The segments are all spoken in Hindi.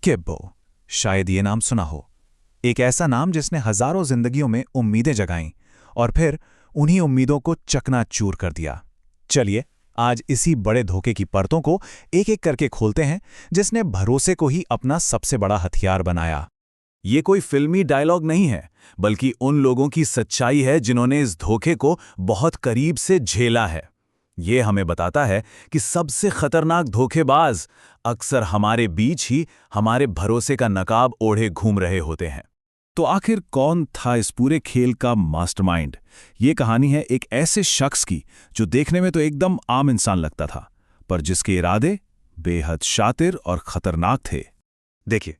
स्किबो, शायद ये नाम सुना हो। एक ऐसा नाम जिसने हजारों जिंदगियों में उम्मीदें जगाईं और फिर उन्हीं उम्मीदों को चकनाचूर कर दिया। चलिए आज इसी बड़े धोखे की परतों को एक एक करके खोलते हैं, जिसने भरोसे को ही अपना सबसे बड़ा हथियार बनाया। ये कोई फिल्मी डायलॉग नहीं है, बल्कि उन लोगों की सच्चाई है जिन्होंने इस धोखे को बहुत करीब से झेला है। ये हमें बताता है कि सबसे खतरनाक धोखेबाज अक्सर हमारे बीच ही हमारे भरोसे का नकाब ओढ़े घूम रहे होते हैं। तो आखिर कौन था इस पूरे खेल का मास्टरमाइंड? ये कहानी है एक ऐसे शख्स की जो देखने में तो एकदम आम इंसान लगता था, पर जिसके इरादे बेहद शातिर और खतरनाक थे। देखिए,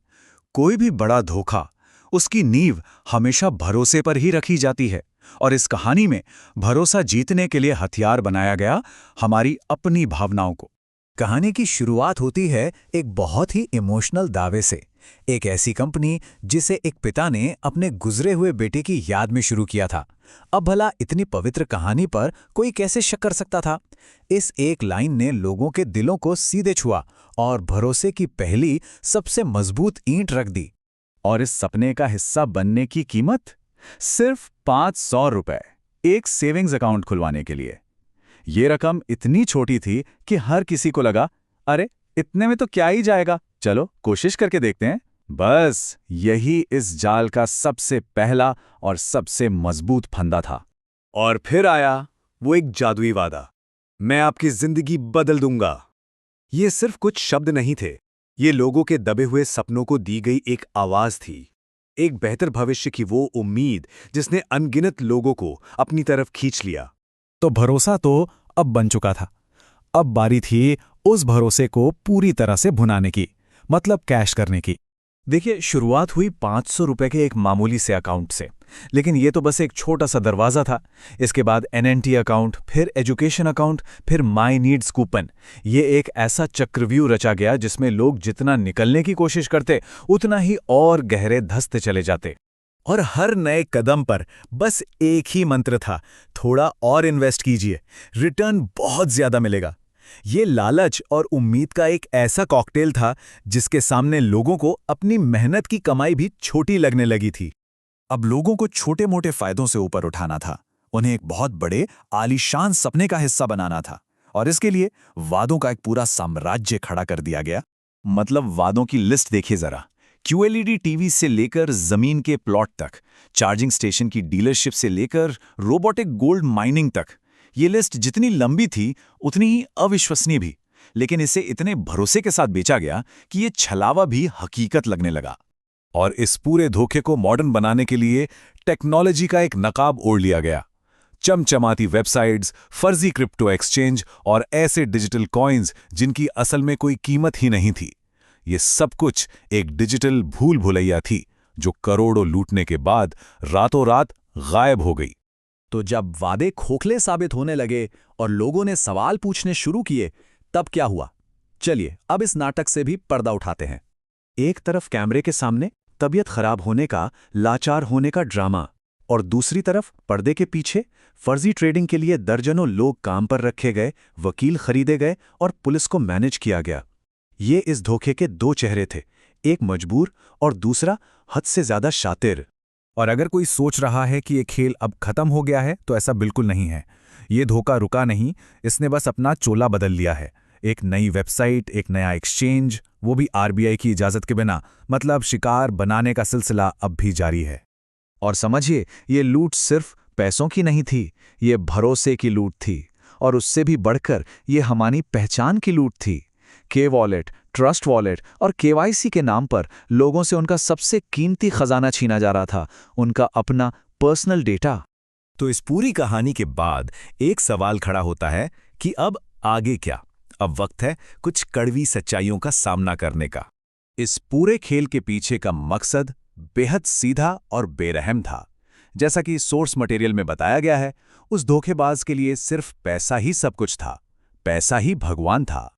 कोई भी बड़ा धोखा, उसकी नींव हमेशा भरोसे पर ही रखी जाती है, और इस कहानी में भरोसा जीतने के लिए हथियार बनाया गया हमारी अपनी भावनाओं को। कहानी की शुरुआत होती है एक बहुत ही इमोशनल दावे से। एक ऐसी कंपनी जिसे एक पिता ने अपने गुजरे हुए बेटे की याद में शुरू किया था। अब भला इतनी पवित्र कहानी पर कोई कैसे शक कर सकता था? इस एक लाइन ने लोगों के दिलों को सीधे छुआ और भरोसे की पहली सबसे मजबूत ईंट रख दी। और इस सपने का हिस्सा बनने की कीमत सिर्फ 500 रुपए, एक सेविंग्स अकाउंट खुलवाने के लिए। ये रकम इतनी छोटी थी कि हर किसी को लगा, अरे इतने में तो क्या ही जाएगा, चलो कोशिश करके देखते हैं। बस यही इस जाल का सबसे पहला और सबसे मजबूत फंदा था। और फिर आया वो एक जादुई वादा, मैं आपकी जिंदगी बदल दूंगा। ये सिर्फ कुछ शब्द नहीं थे, ये लोगों के दबे हुए सपनों को दी गई एक आवाज थी। एक बेहतर भविष्य की वो उम्मीद जिसने अनगिनत लोगों को अपनी तरफ खींच लिया। तो भरोसा तो अब बन चुका था। अब बारी थी उस भरोसे को पूरी तरह से भुनाने की, मतलब कैश करने की। देखिए, शुरुआत हुई 500 रुपए के एक मामूली से अकाउंट से, लेकिन ये तो बस एक छोटा सा दरवाजा था। इसके बाद एनएनटी अकाउंट, फिर एजुकेशन अकाउंट, फिर माई नीड्स कूपन। ये एक ऐसा चक्रव्यूह रचा गया जिसमें लोग जितना निकलने की कोशिश करते, उतना ही और गहरे धंसते चले जाते। और हर नए कदम पर बस एक ही मंत्र था, थोड़ा और इन्वेस्ट कीजिए, रिटर्न बहुत ज्यादा मिलेगा। ये लालच और उम्मीद का एक ऐसा कॉकटेल था जिसके सामने लोगों को अपनी मेहनत की कमाई भी छोटी लगने लगी थी। अब लोगों को छोटे मोटे फायदों से ऊपर उठाना था, उन्हें एक बहुत बड़े आलीशान सपने का हिस्सा बनाना था, और इसके लिए वादों का एक पूरा साम्राज्य खड़ा कर दिया गया। मतलब वादों की लिस्ट देखिए जरा। QLED टीवी से लेकर जमीन के प्लॉट तक, चार्जिंग स्टेशन की डीलरशिप से लेकर रोबोटिक गोल्ड माइनिंग तक। ये लिस्ट जितनी लंबी थी उतनी ही अविश्वसनीय भी, लेकिन इसे इतने भरोसे के साथ बेचा गया कि ये छलावा भी हकीकत लगने लगा। और इस पूरे धोखे को मॉडर्न बनाने के लिए टेक्नोलॉजी का एक नकाब ओढ़ लिया गया। चमचमाती वेबसाइट्स, फर्जी क्रिप्टो एक्सचेंज और ऐसे डिजिटल कॉइन्स जिनकी असल में कोई कीमत ही नहीं थी। ये सब कुछ एक डिजिटल भूल भुलैया थी जो करोड़ों लूटने के बाद रातों रात गायब हो गई। तो जब वादे खोखले साबित होने लगे और लोगों ने सवाल पूछने शुरू किए, तब क्या हुआ? चलिए अब इस नाटक से भी पर्दा उठाते हैं। एक तरफ कैमरे के सामने तबीयत खराब होने का, लाचार होने का ड्रामा, और दूसरी तरफ पर्दे के पीछे फर्जी ट्रेडिंग के लिए दर्जनों लोग काम पर रखे गए, वकील खरीदे गए और पुलिस को मैनेज किया गया। ये इस धोखे के दो चेहरे थे, एक मजबूर और दूसरा हद से ज्यादा शातिर। और अगर कोई सोच रहा है कि ये खेल अब खत्म हो गया है, तो ऐसा बिल्कुल नहीं है। ये धोखा रुका नहीं, इसने बस अपना चोला बदल लिया है। एक नई वेबसाइट, एक नया एक्सचेंज, वो भी RBI की इजाजत के बिना। मतलब शिकार बनाने का सिलसिला अब भी जारी है। और समझिए, ये लूट सिर्फ पैसों की नहीं थी, ये भरोसे की लूट थी, और उससे भी बढ़कर ये हमारी पहचान की लूट थी। K-वॉलेट, ट्रस्ट वॉलेट और KYC के नाम पर लोगों से उनका सबसे कीमती खजाना छीना जा रहा था, उनका अपना पर्सनल डेटा। तो इस पूरी कहानी के बाद एक सवाल खड़ा होता है कि अब आगे क्या? अब वक्त है कुछ कड़वी सच्चाइयों का सामना करने का। इस पूरे खेल के पीछे का मकसद बेहद सीधा और बेरहम था। जैसा कि सोर्स मटेरियल में बताया गया है, उस धोखेबाज के लिए सिर्फ पैसा ही सब कुछ था, पैसा ही भगवान था।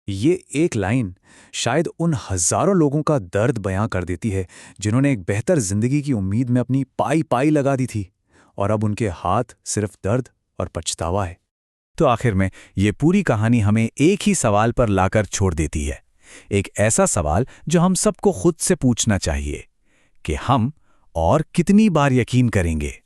ये एक लाइन शायद उन हजारों लोगों का दर्द बयां कर देती है जिन्होंने एक बेहतर जिंदगी की उम्मीद में अपनी पाई पाई लगा दी थी, और अब उनके हाथ सिर्फ दर्द और पछतावा है। तो आखिर में ये पूरी कहानी हमें एक ही सवाल पर लाकर छोड़ देती है एक ऐसा सवाल जो हम सबको खुद से पूछना चाहिए कि हम और कितनी बार यकीन करेंगे।